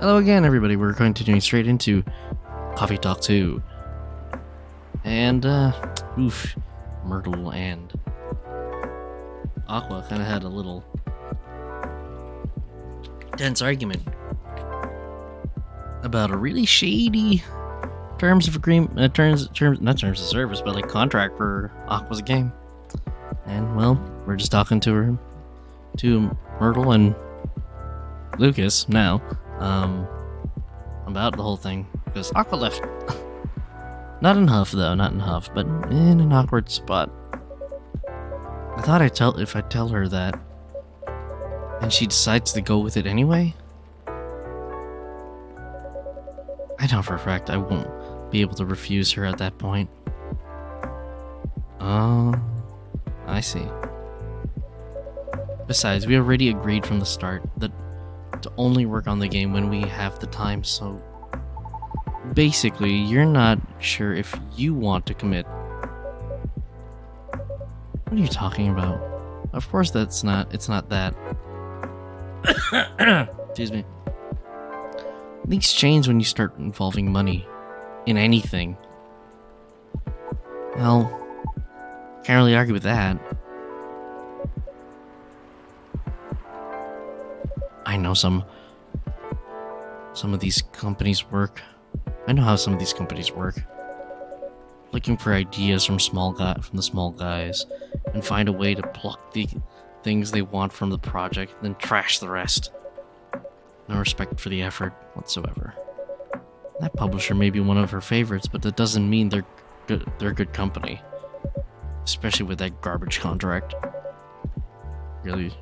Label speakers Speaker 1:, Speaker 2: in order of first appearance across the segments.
Speaker 1: Hello again, everybody. We're continuing straight into Coffee Talk 2. And, Myrtle and Aqua kind of had a little tense argument about a really shady terms of agreement, not terms of service, but like contract for Aqua's game. And, well, we're just talking to Myrtle and Lucas now. About the whole thing, because Aqua left. Not in huff, though, not in huff, but in an awkward spot. I thought if I tell her that, and she decides to go with it anyway, I know for a fact I won't be able to refuse her at that point. Oh, I see. Besides, we already agreed from the start that to only work on the game when we have the time, so basically you're not sure if you want to commit. What are you talking about? Of course it's not that. Excuse me. Things change when you start involving money in anything. Well, can't really argue with that. I know some of these companies work. I know how some of these companies work. Looking for ideas from the small guys, and find a way to pluck the things they want from the project, then trash the rest. No respect for the effort whatsoever. That publisher may be one of her favorites, but that doesn't mean they're good company. Especially with that garbage contract. Really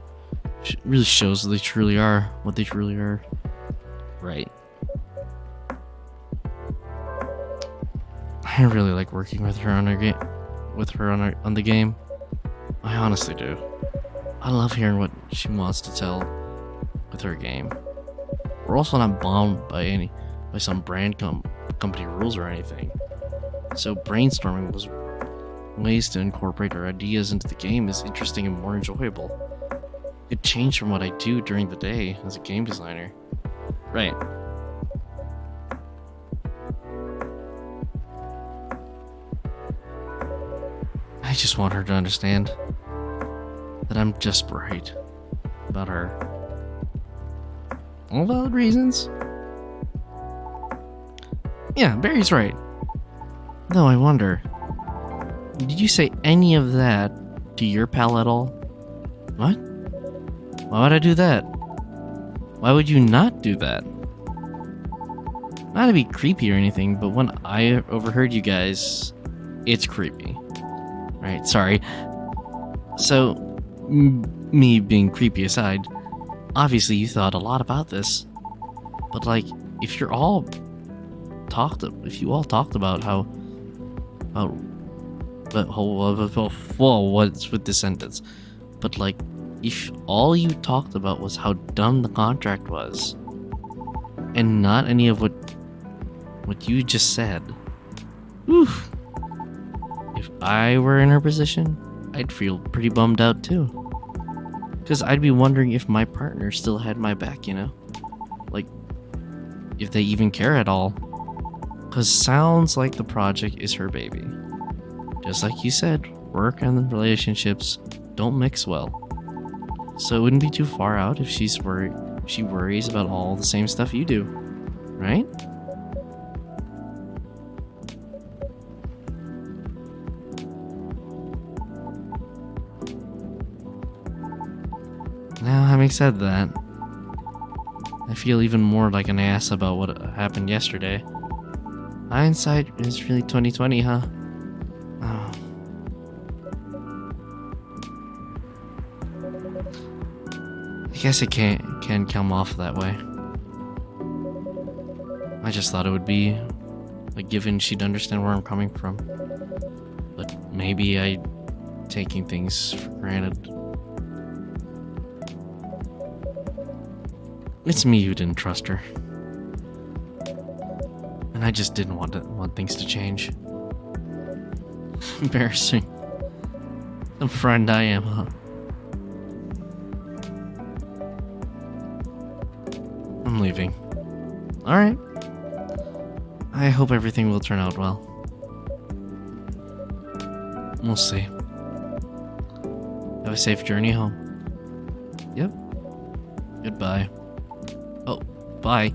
Speaker 1: shows that they truly are what they truly are. Right. I really like working with her on her game. On the game. I honestly do. I love hearing what she wants to tell with her game. We're also not bound by some brand company rules or anything. So brainstorming was ways to incorporate our ideas into the game is interesting and more enjoyable. It changed from what I do during the day as a game designer. Right. I just want her to understand that I'm just right about her. All valid reasons. Yeah, Barry's right. Though I wonder, did you say any of that to your pal at all? What? Why would I do that? Why would you not do that? Not to be creepy or anything, but when I overheard you guys, it's creepy. Right, sorry. So, me being creepy aside, obviously you thought a lot about this. But like, if you all talked about how whoa, what's with this sentence? But like, if all you talked about was how dumb the contract was, and not any of what you just said, oof. If I were in her position, I'd feel pretty bummed out too. Because I'd be wondering if my partner still had my back, you know? Like, if they even care at all. Because sounds like the project is her baby. Just like you said, work and relationships don't mix well. So it wouldn't be too far out if she worries about all the same stuff you do, right? Now, having said that, I feel even more like an ass about what happened yesterday. Hindsight is really 2020, huh? Oh. I guess it can come off that way. I just thought it would be a given she'd understand where I'm coming from. But maybe I taking things for granted. It's me who didn't trust her. And I just didn't want things to change. Embarrassing. The friend I am, huh? I'm leaving. Alright. I hope everything will turn out well. We'll see. Have a safe journey home. Yep. Goodbye. Oh, bye.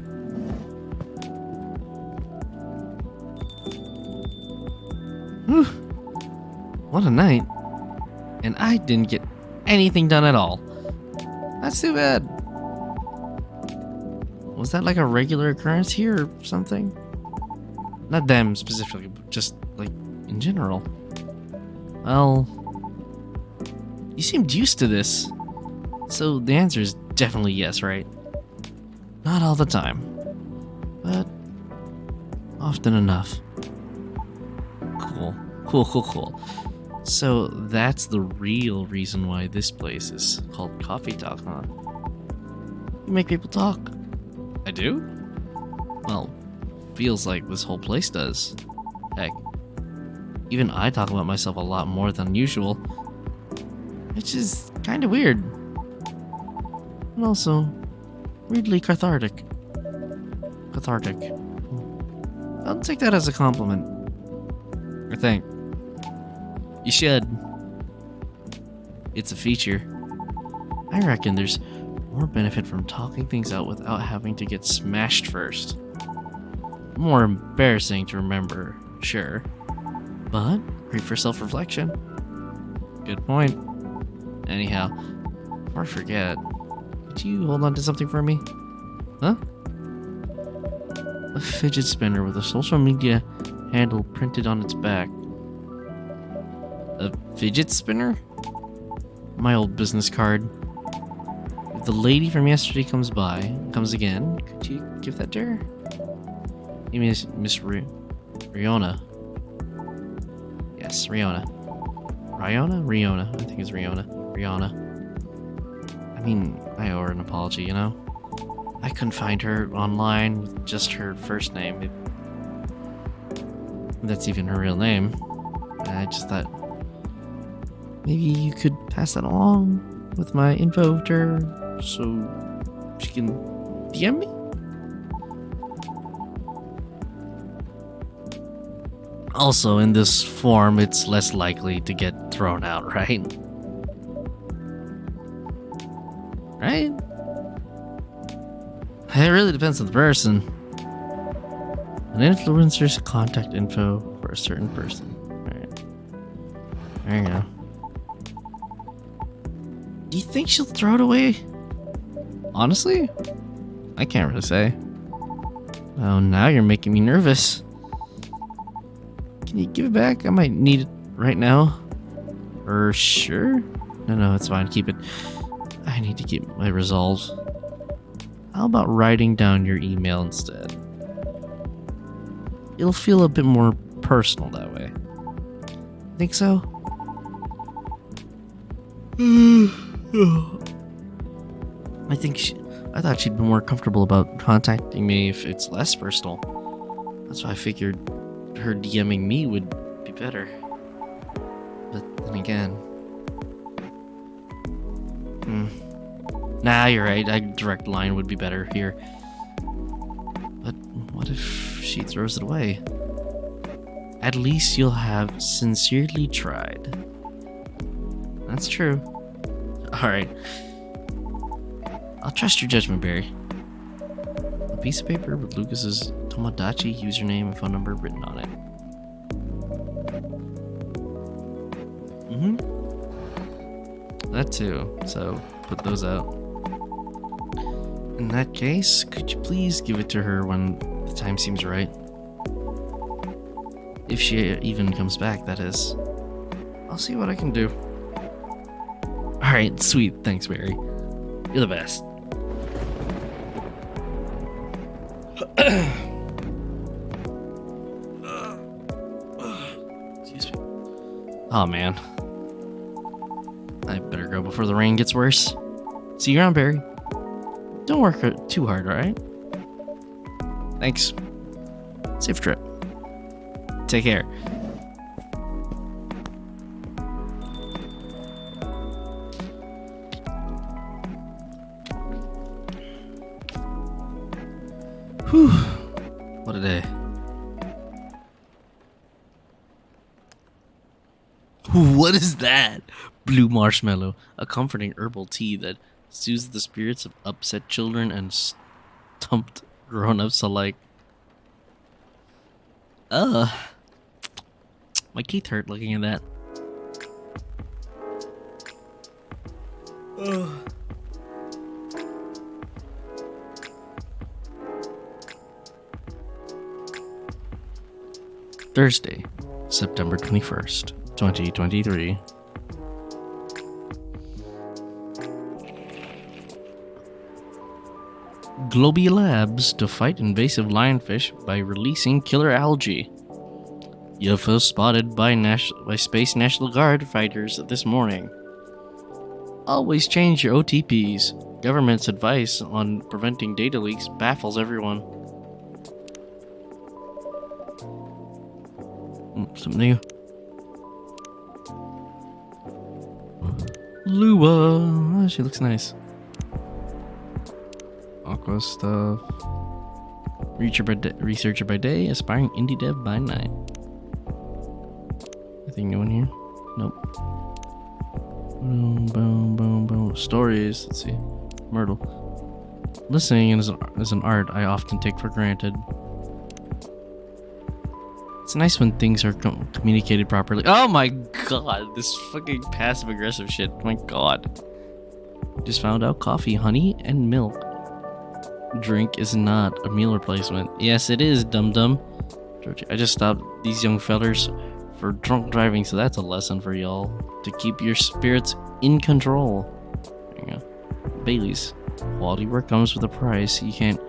Speaker 1: Whew. What a night. And I didn't get anything done at all. That's too bad. Was that like a regular occurrence here or something? Not them specifically, but just like in general. Well, you seemed used to this. So the answer is definitely yes, right? Not all the time, but often enough. Cool. So that's the real reason why this place is called Coffee Talk, huh? You make people talk. I do? Well, feels like this whole place does. Heck, even I talk about myself a lot more than usual, which is kind of weird. And also, weirdly cathartic. I'll take that as a compliment. I think. You should. It's a feature. I reckon there's more benefit from talking things out without having to get smashed first. More embarrassing to remember, sure. But great for self-reflection. Good point. Anyhow, before I forget, could you hold on to something for me? Huh? A fidget spinner with a social media handle printed on its back. A fidget spinner? My old business card. If the lady from yesterday comes again, could you give that to her? You mean Miss Riona? Yes, Riona. Riona? I think it's Riona. I mean, I owe her an apology, you know? I couldn't find her online with just her first name. If that's even her real name. I just thought maybe you could pass that along with my info to her so she can DM me? Also, in this form, it's less likely to get thrown out, right? Right? It really depends on the person. An influencer's contact info for a certain person. Alright. There you go. Do you think she'll throw it away? Honestly? I can't really say. Oh, now you're making me nervous. Can you give it back? I might need it right now. Sure? No, it's fine. Keep it. I need to keep my resolve. How about writing down your email instead? It'll feel a bit more personal that way. Think so? I thought she'd be more comfortable about contacting me if it's less personal. That's why I figured her DMing me would be better. But then again... Nah, you're right. A direct line would be better here. But what if she throws it away? At least you'll have sincerely tried. That's true. Alright. I'll trust your judgment, Barry. A piece of paper with Lucas's Tomodachi username and phone number written on it. That too. So, put those out. In that case, could you please give it to her when the time seems right? If she even comes back, that is. I'll see what I can do. Alright, sweet. Thanks, Barry. You're the best. Excuse me. Oh, man. I better go before the rain gets worse. See you around, Barry. Don't work too hard, alright? Thanks. Safe trip. Take care. Whew. Whew. What a day. What is that? Blue marshmallow, a comforting herbal tea that soothes the spirits of upset children and stumped grown-ups alike. My teeth hurt looking at that. Thursday, September 21st, 2023. Globia Labs to fight invasive lionfish by releasing killer algae. UFO spotted by Space National Guard fighters this morning. Always change your OTPs. Government's advice on preventing data leaks baffles everyone. Something new. Lua. Oh, she looks nice. Aqua stuff. Researcher by day, aspiring indie dev by night. Anything new in here? Nope. Boom, boom, boom, boom. Stories. Let's see. Myrtle. Listening is an art I often take for granted. It's nice when things are communicated properly. Oh my god, this fucking passive aggressive shit. My god. Just found out coffee, honey, and milk drink is not a meal replacement. Yes, it is, dum-dum. I just stopped these young fellers for drunk driving, so that's a lesson for y'all. To keep your spirits in control. There you go. Bailey's. Quality work comes with a price. You can't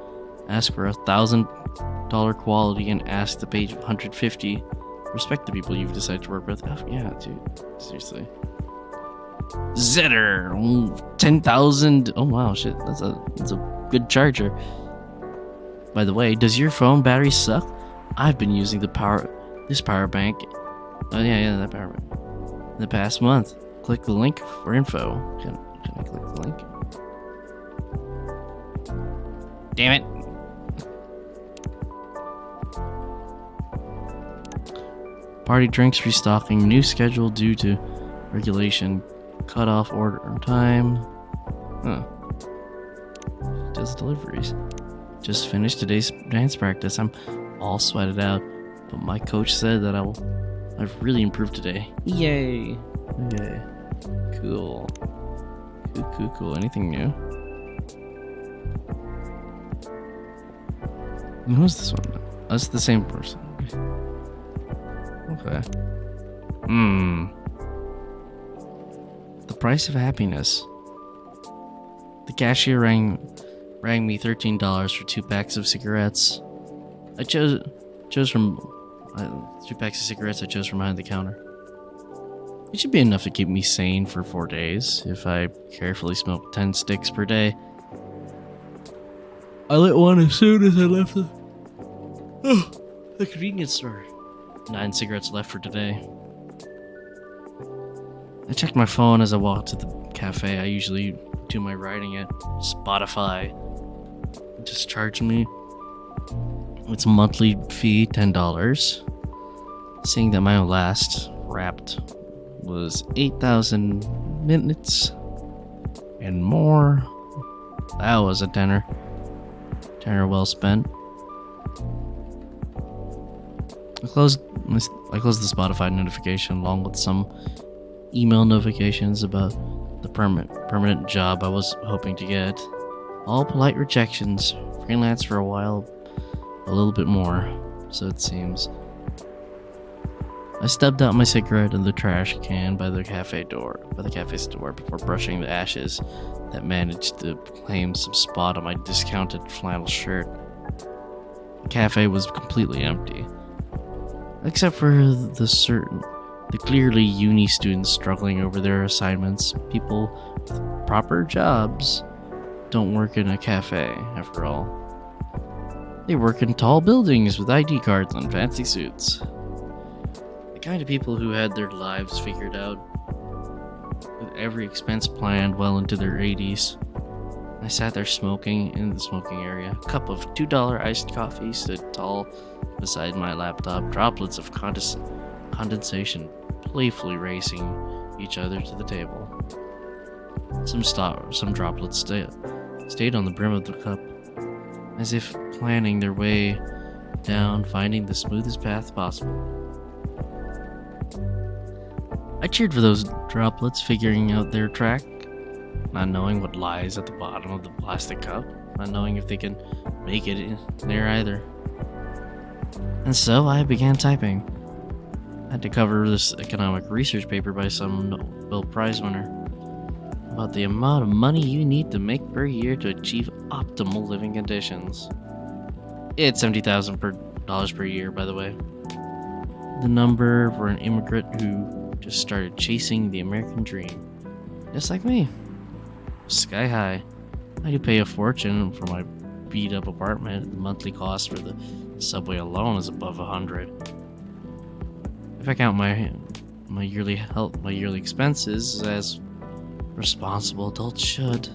Speaker 1: ask for $1,000 quality and ask to pay $150. Respect the people you've decided to work with. Oh, yeah, dude. Seriously. Zetter, 10,000. Oh wow, shit. That's a good charger. By the way, does your phone battery suck? I've been using this power bank. Oh yeah, that power bank. In the past month. Click the link for info. Can I click the link? Damn it. Party drinks restocking. New schedule due to regulation. Cut off order time. Huh. Does deliveries. Just finished today's dance practice. I'm all sweated out, but my coach said that I've really improved today. Yay! Yay! Cool. Cool. Anything new? And who's this one? That's the same person. Okay. The price of happiness. The cashier rang me $13 for 2 packs of cigarettes. I chose from 2 packs of cigarettes I chose from behind the counter. It should be enough to keep me sane for 4 days if I carefully smoke 10 sticks per day. I lit one as soon as I left the convenience store. 9 cigarettes left for today. I checked my phone as I walked to the cafe. I usually do my writing at Spotify. It just charged me its monthly fee, $10. Seeing that my last wrapped was 8,000 minutes and more. That was a tenner. Tenner well spent. I closed the Spotify notification along with some email notifications about the permanent job I was hoping to get. All polite rejections. Freelance for a while, a little bit more, so it seems. I stubbed out my cigarette in the trash can by the cafe's door before brushing the ashes that managed to claim some spot on my discounted flannel shirt. The cafe was completely empty, except for the clearly uni students struggling over their assignments. People with proper jobs don't work in a cafe, after all. They work in tall buildings with ID cards and fancy suits. The kind of people who had their lives figured out, with every expense planned well into their 80s. I sat there smoking in the smoking area. A cup of $2 iced coffee stood tall beside my laptop, droplets of condensation playfully racing each other to the table. Some droplets stayed on the brim of the cup, as if planning their way down, finding the smoothest path possible. I cheered for those droplets figuring out their track, not knowing what lies at the bottom of the plastic cup, not knowing if they can make it in there either. And so I began typing. I had to cover this economic research paper by some Nobel Prize winner about the amount of money you need to make per year to achieve optimal living conditions. It's $70,000 per year, by the way. The number for an immigrant who just started chasing the American dream. Just like me. Sky high. I do pay a fortune for my beat-up apartment. The monthly cost for the subway alone is above $100. If I count my yearly expenses as responsible adults should,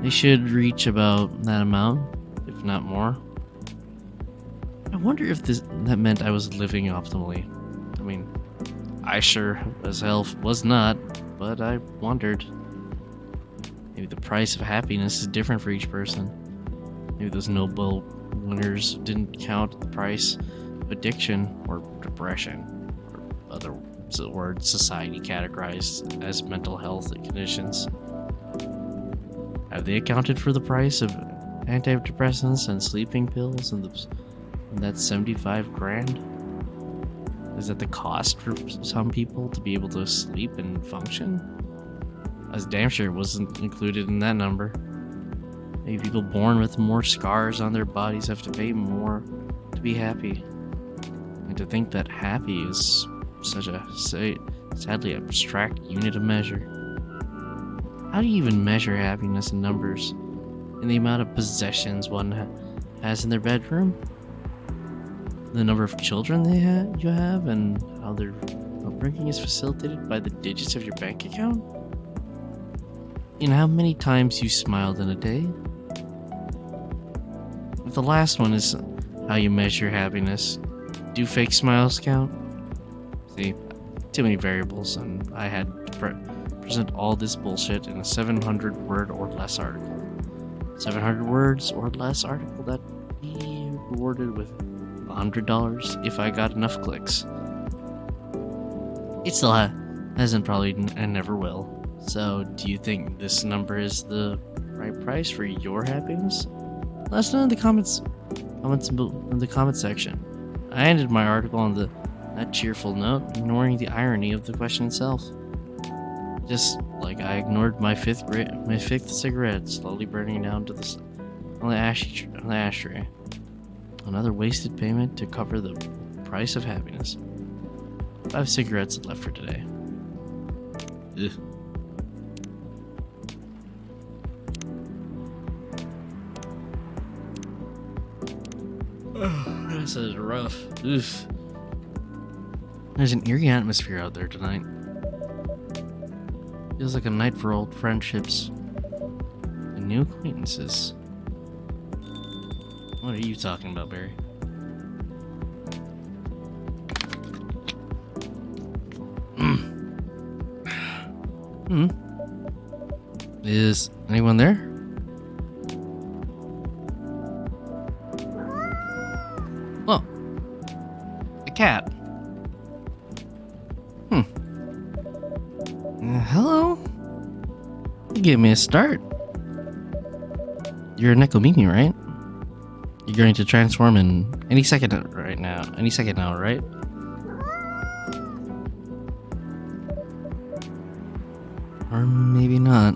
Speaker 1: they should reach about that amount, if not more. I wonder if that meant I was living optimally. I mean, I sure as hell was not, but I wondered. Maybe the price of happiness is different for each person. Maybe those Nobel winners didn't count the price of addiction or depression or other words society categorized as mental health conditions. Have they accounted for the price of antidepressants and sleeping pills and that's 75 grand? Is that the cost for some people to be able to sleep and function? As damn sure wasn't included in that number. Maybe people born with more scars on their bodies have to pay more to be happy. And to think that happy is such a sadly abstract unit of measure. How do you even measure happiness in numbers? In the amount of possessions one has in their bedroom? The number of children you have, and how their upbringing is facilitated by the digits of your bank account? And how many times you smiled in a day? If the last one is how you measure happiness, do fake smiles count? See, too many variables, and I had to present all this bullshit in a 700 word or less article. 700 words or less article that be rewarded with $100 if I got enough clicks. It still hasn't probably and never will. So, do you think this number is the right price for your happiness? Let us know in the comments in the comment section. I ended my article on that cheerful note, ignoring the irony of the question itself. Just like I ignored my fifth cigarette slowly burning down to on the ashtray. Another wasted payment to cover the price of happiness. 5 cigarettes left for today. Ugh. This is rough. Oof. There's an eerie atmosphere out there tonight. Feels like a night for old friendships and new acquaintances. What are you talking about, Barry? Is anyone there? Oh, a cat. Hello? You gave me a start. You're a Nekomimi, right? You're going to transform in any second now, right? Or maybe not.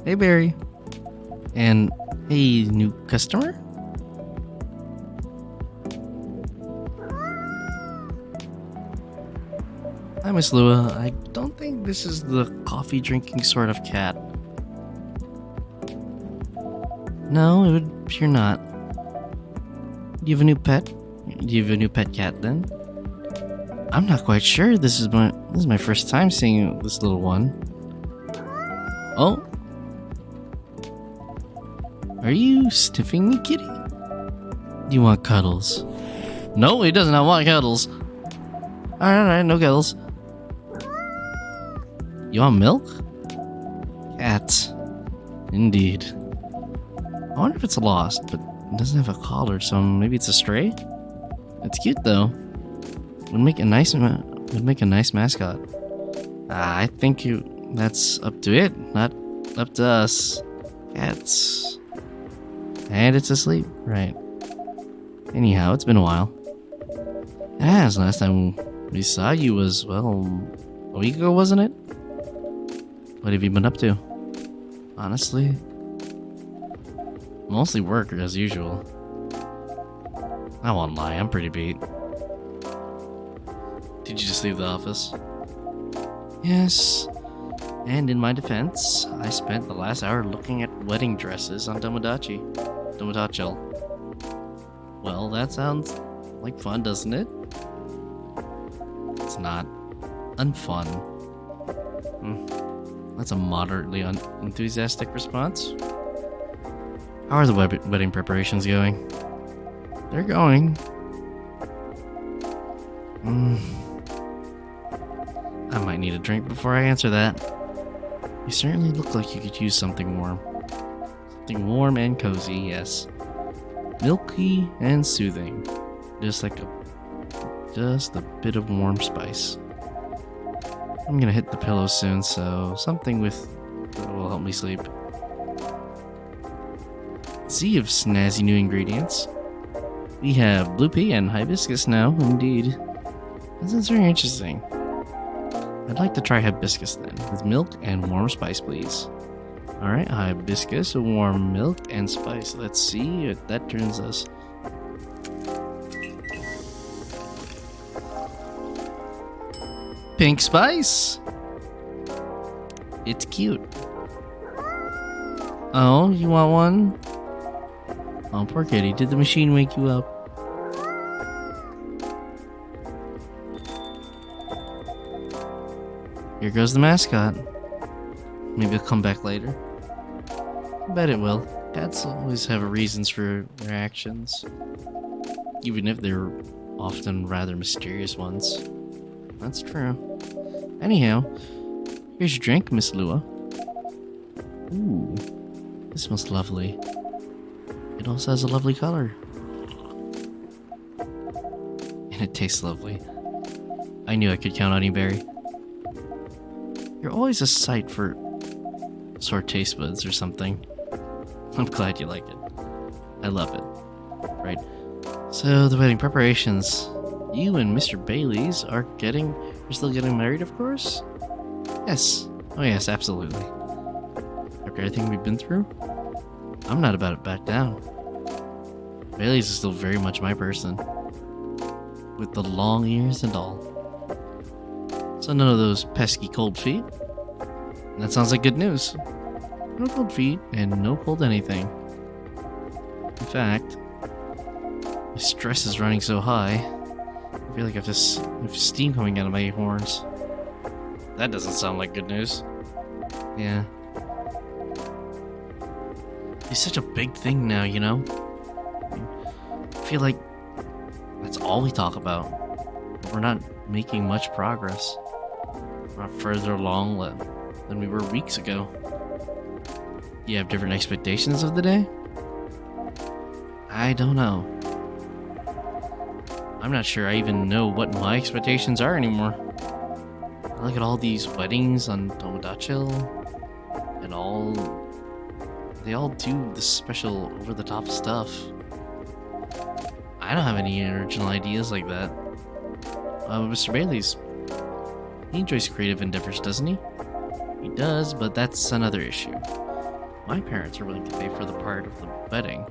Speaker 1: Hey, Barry. And hey, new customer? Hi, Miss Lua. I don't think this is the coffee drinking sort of cat. No, it would appear not. Do you have a new pet? Do you have a new pet cat then? I'm not quite sure. This is my first time seeing this little one. Oh. Are you sniffing me, kitty? Do you want cuddles? No, he does not want cuddles. Alright, no cuddles. You want milk? Cats. Indeed. I wonder if it's lost, but it doesn't have a collar, so maybe it's a stray? It's cute though. Would make a nice mascot. I think that's up to it, not up to us. Cats. And it's asleep, right. Anyhow, it's been a while. It has. Last time we saw you was, well, a week ago, wasn't it? What have you been up to? Honestly, mostly work as usual. I won't lie, I'm pretty beat. Did you just leave the office? Yes. And in my defense, I spent the last hour looking at wedding dresses on Tomodachi. Well, that sounds like fun, doesn't it? It's not. Unfun. That's a moderately enthusiastic response. How are the wedding preparations going? They're going. I might need a drink before I answer that. You certainly look like you could use something warm. Something warm and cozy, yes. Milky and soothing. Just a bit of warm spice. I'm gonna hit the pillow soon, so something that will help me sleep. Sea of snazzy new ingredients. We have blue pea and hibiscus now, indeed. This is very interesting. I'd like to try hibiscus then, with milk and warm spice, please. Alright, hibiscus, warm milk, and spice. Let's see what that turns us. Pink spice! It's cute. Oh, you want one? Oh, poor kitty. Did the machine wake you up? Here goes the mascot. Maybe it'll come back later. I bet it will. Cats always have reasons for their actions, even if they're often rather mysterious ones. That's true. Anyhow, here's your drink, Miss Lua. Ooh, this smells lovely. It also has a lovely color. And it tastes lovely. I knew I could count on you, Barry. You're always a sight for sore taste buds or something. I'm glad you like it. I love it. Right. So, the wedding preparations. You and Mr. Bailey's are still getting married, of course? Yes. Oh yes, absolutely. After everything we've been through, I'm not about to back down. Bailey's is still very much my person. With the long ears and all. So none of those pesky cold feet. That sounds like good news. No cold feet and no cold anything. In fact, my stress is running so high, I feel like I have steam coming out of my horns. That doesn't sound like good news. Yeah. It's such a big thing now, you know? I feel like that's all we talk about. We're not making much progress. We're not further along than we were weeks ago. You have different expectations of the day? I don't know. I'm not sure I even know what my expectations are anymore. I look at all these weddings on Tomodachi and they all do this special over-the-top stuff. I don't have any original ideas like that. Mr. Bailey's, he enjoys creative endeavors, doesn't he? He does, but that's another issue. My parents are willing to pay for the part of the wedding,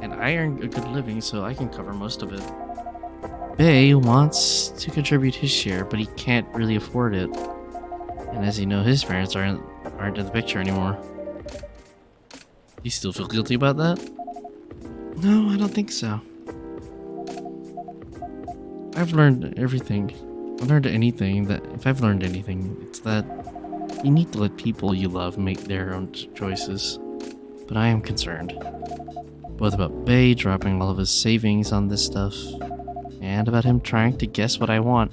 Speaker 1: and I earn a good living, so I can cover most of it. Bay wants to contribute his share, but he can't really afford it. And as you know, his parents aren't in the picture anymore. You still feel guilty about that? No, I don't think so. I've learned everything. I've learned anything that if I've learned anything, it's that you need to let people you love make their own choices. But I am concerned. Both about Bay dropping all of his savings on this stuff, and about him trying to guess what I want,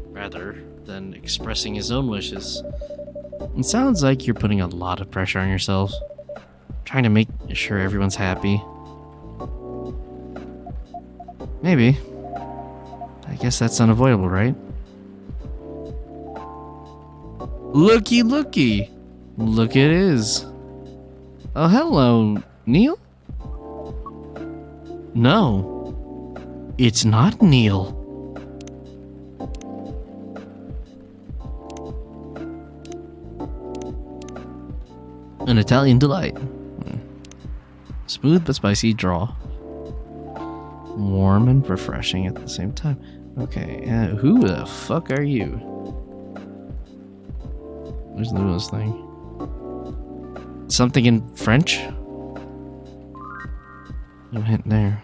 Speaker 1: rather than expressing his own wishes. It sounds like you're putting a lot of pressure on yourself, trying to make sure everyone's happy. Maybe. I guess that's unavoidable, right? Looky, looky! Look it is. Oh, hello, Neil? No, it's not Neil. An Italian delight. Smooth but spicy draw. Warm and refreshing at the same time. Okay, who the fuck are you? Where's the newest thing? Something in French? No hint there.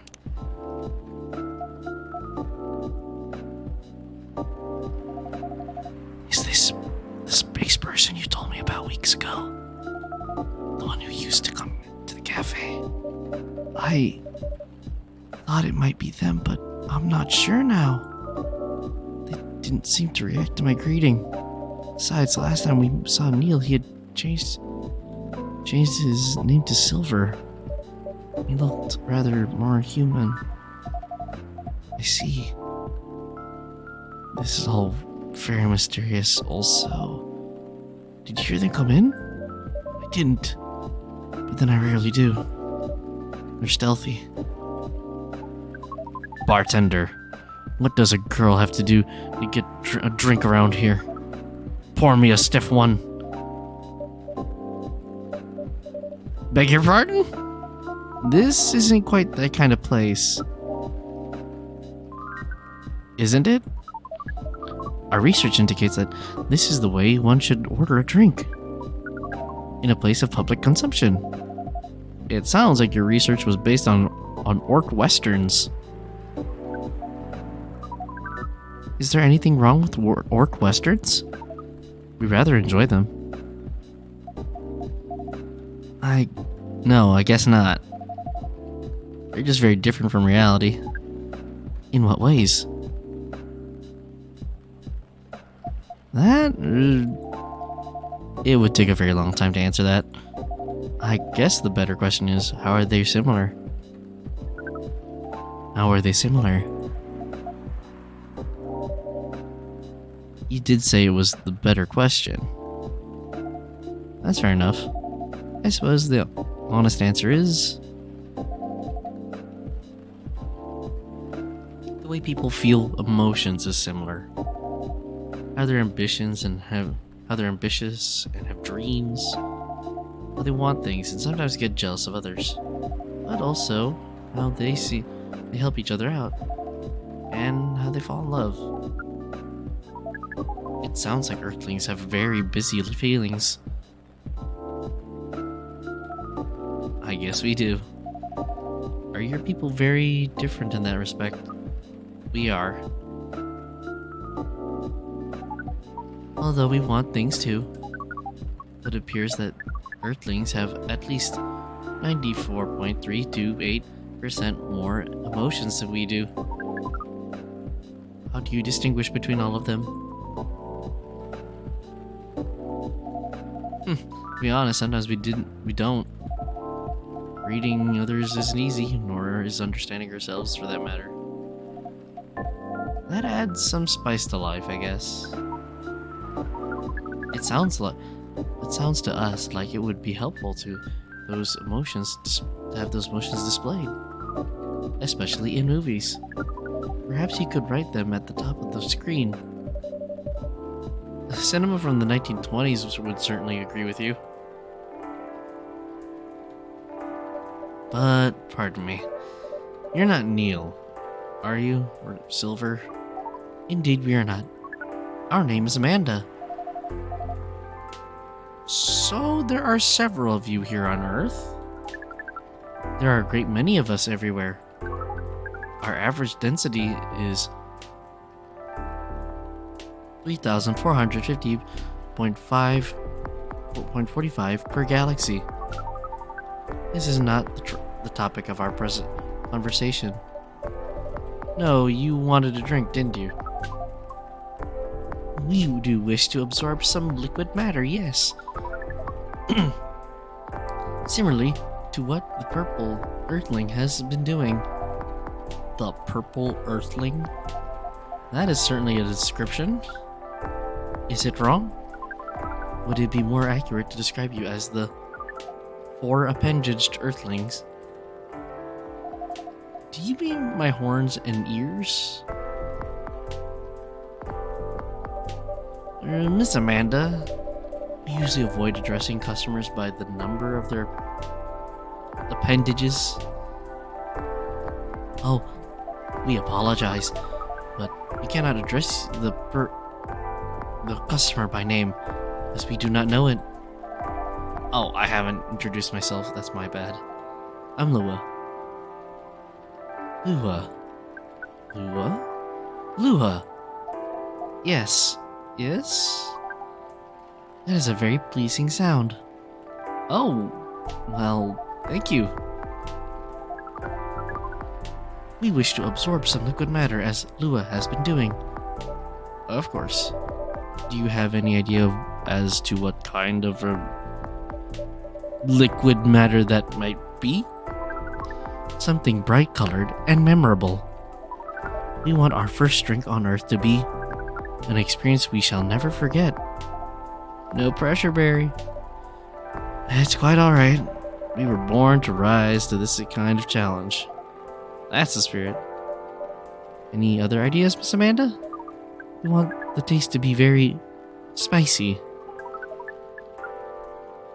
Speaker 1: Is this the space person you told me about weeks ago? The one who used to come to the cafe? I thought it might be them, but I'm not sure now. They didn't seem to react to my greeting. Besides, the last time we saw Neil, he had changed his name to Silver. He looked rather more human. I see. This is all very mysterious also. Did you hear them come in? I didn't. But then I rarely do. They're stealthy. Bartender, what does a girl have to do to get a drink around here? Pour me a stiff one. Beg your pardon? This isn't quite that kind of place. Isn't it? Our research indicates that this is the way one should order a drink. In a place of public consumption. It sounds like your research was based on orc westerns. Is there anything wrong with orc westerns? We rather enjoy them. No, I guess not. They're just very different from reality. In what ways? That... it would take a very long time to answer that. I guess the better question is, how are they similar? How are they similar? You did say it was the better question. That's fair enough. I suppose the honest answer is... the way people feel emotions is similar. How they're ambitious and have dreams. How they want things and sometimes get jealous of others. But also how they help each other out. And how they fall in love. It sounds like Earthlings have very busy feelings. I guess we do. Are your people very different in that respect? We are. Although we want things too. It appears that Earthlings have at least 94.328% more emotions than we do. How do you distinguish between all of them? To be honest, sometimes we don't. Reading others isn't easy, nor is understanding ourselves for that matter. That adds some spice to life, I guess. It sounds to us like it would be helpful to those emotions to have those emotions displayed, especially in movies. Perhaps you could write them at the top of the screen. Cinema from the 1920s would certainly agree with you. But, pardon me, you're not Neil, are you? Or Silver? Indeed we are not. Our name is Amanda. So there are several of you here on Earth. There are a great many of us everywhere. Our average density is 3,450.5.45 per galaxy. This is not the topic of our present conversation. No, you wanted a drink, didn't you? We do wish to absorb some liquid matter, yes. Similarly to what the purple earthling has been doing. The purple earthling? That is certainly a description. Is it wrong? Would it be more accurate to describe you as the four appendaged earthlings? Do you mean my horns and ears? Miss Amanda, we usually avoid addressing customers by the number of their appendages. Oh, we apologize, but we cannot address the customer by name, as we do not know it. Oh, I haven't introduced myself, that's my bad. I'm Lua. Lua? Yes. Yes? That is a very pleasing sound. Oh, well, thank you. We wish to absorb some liquid matter, as Lua has been doing. Of course. Do you have any idea as to what kind of liquid matter that might be? Something bright-colored and memorable. We want our first drink on Earth to be an experience we shall never forget. No pressure, Barry. It's quite alright. We were born to rise to this kind of challenge. That's the spirit. Any other ideas, Miss Amanda? We want the taste to be very spicy.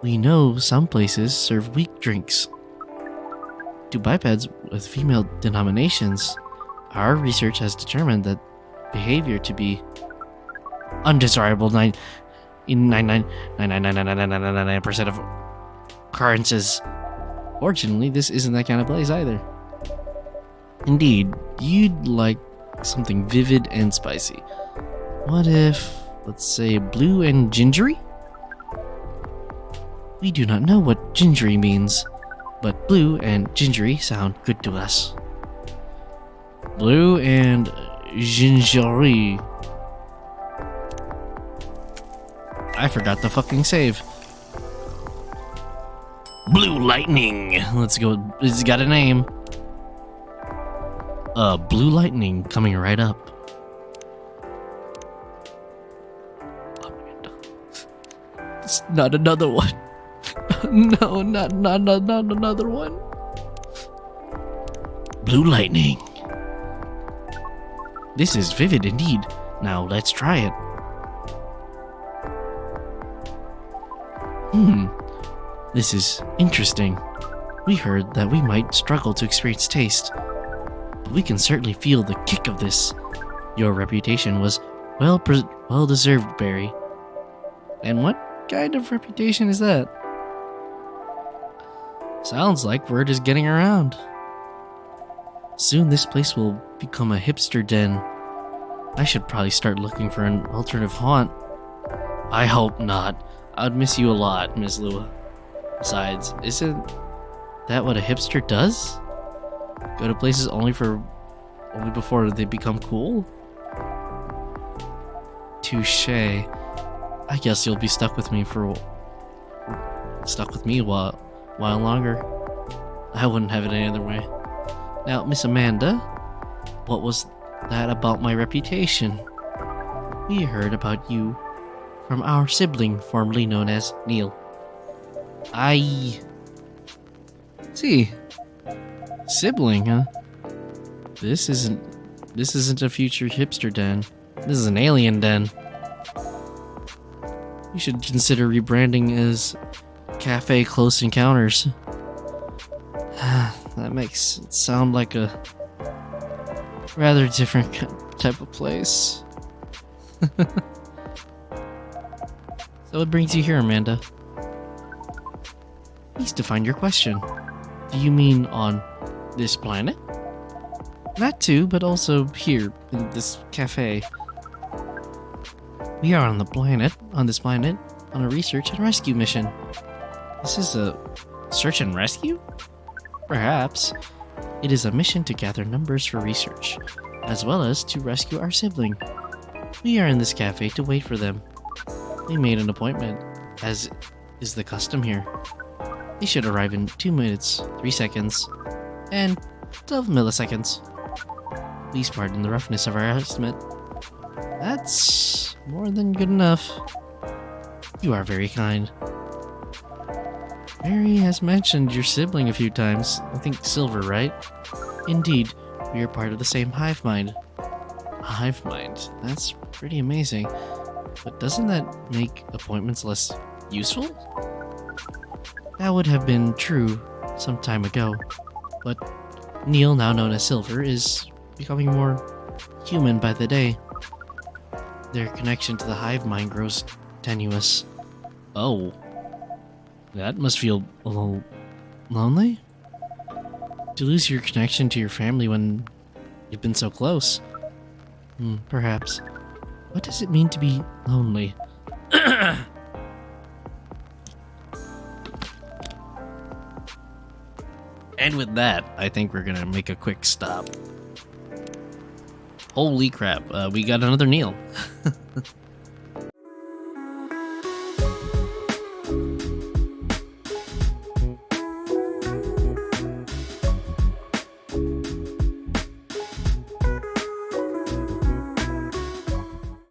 Speaker 1: We know some places serve weak drinks. To bipeds with female denominations, our research has determined that behavior to be undesirable in 99% of occurrences. Fortunately, this isn't that kind of place either. Indeed, you'd like something vivid and spicy. What if, let's say, blue and gingery? We do not know what gingery means, but blue and gingery sound good to us. Blue and gingery. I forgot to fucking save. Blue Lightning. Let's go. It's got a name. Blue Lightning coming right up. It's not another one. No, not another one. Blue Lightning. This is vivid indeed. Now let's try it. This is interesting. We heard that we might struggle to experience taste, but we can certainly feel the kick of this. Your reputation was well deserved, Barry. And what kind of reputation is that? Sounds like word is getting around. Soon this place will become a hipster den. I should probably start looking for an alternative haunt. I hope not. I'd miss you a lot, Miss Lua. Besides, isn't that what a hipster does? Go to places only before they become cool? Touché. I guess you'll be stuck with me a while longer. I wouldn't have it any other way. Now, Miss Amanda, what was that about my reputation? We heard about you from our sibling, formerly known as Neil. See. Sibling, huh? This isn't a future hipster den. This is an alien den. You should consider rebranding as Cafe Close Encounters. That makes it sound like a rather different type of place. So what brings you here, Amanda? Please define your question. Do you mean on this planet? That too, but also here, in this cafe. We are on this planet, on a research and rescue mission. This is a search and rescue? Perhaps. It is a mission to gather numbers for research, as well as to rescue our sibling. We are in this cafe to wait for them. They made an appointment, as is the custom here. They should arrive in 2 minutes, 3 seconds, and 12 milliseconds. Please pardon the roughness of our estimate. That's more than good enough. You are very kind. Mary has mentioned your sibling a few times. I think Silver, right? Indeed, we are part of the same hive mind. A hive mind? That's pretty amazing. But doesn't that make appointments less useful? That would have been true some time ago. But Neil, now known as Silver, is becoming more human by the day. Their connection to the hive mind grows tenuous. Oh. That must feel a little lonely? To lose your connection to your family when you've been so close. Perhaps. What does it mean to be lonely? And with that, I think we're gonna make a quick stop. Holy crap, we got another Neil.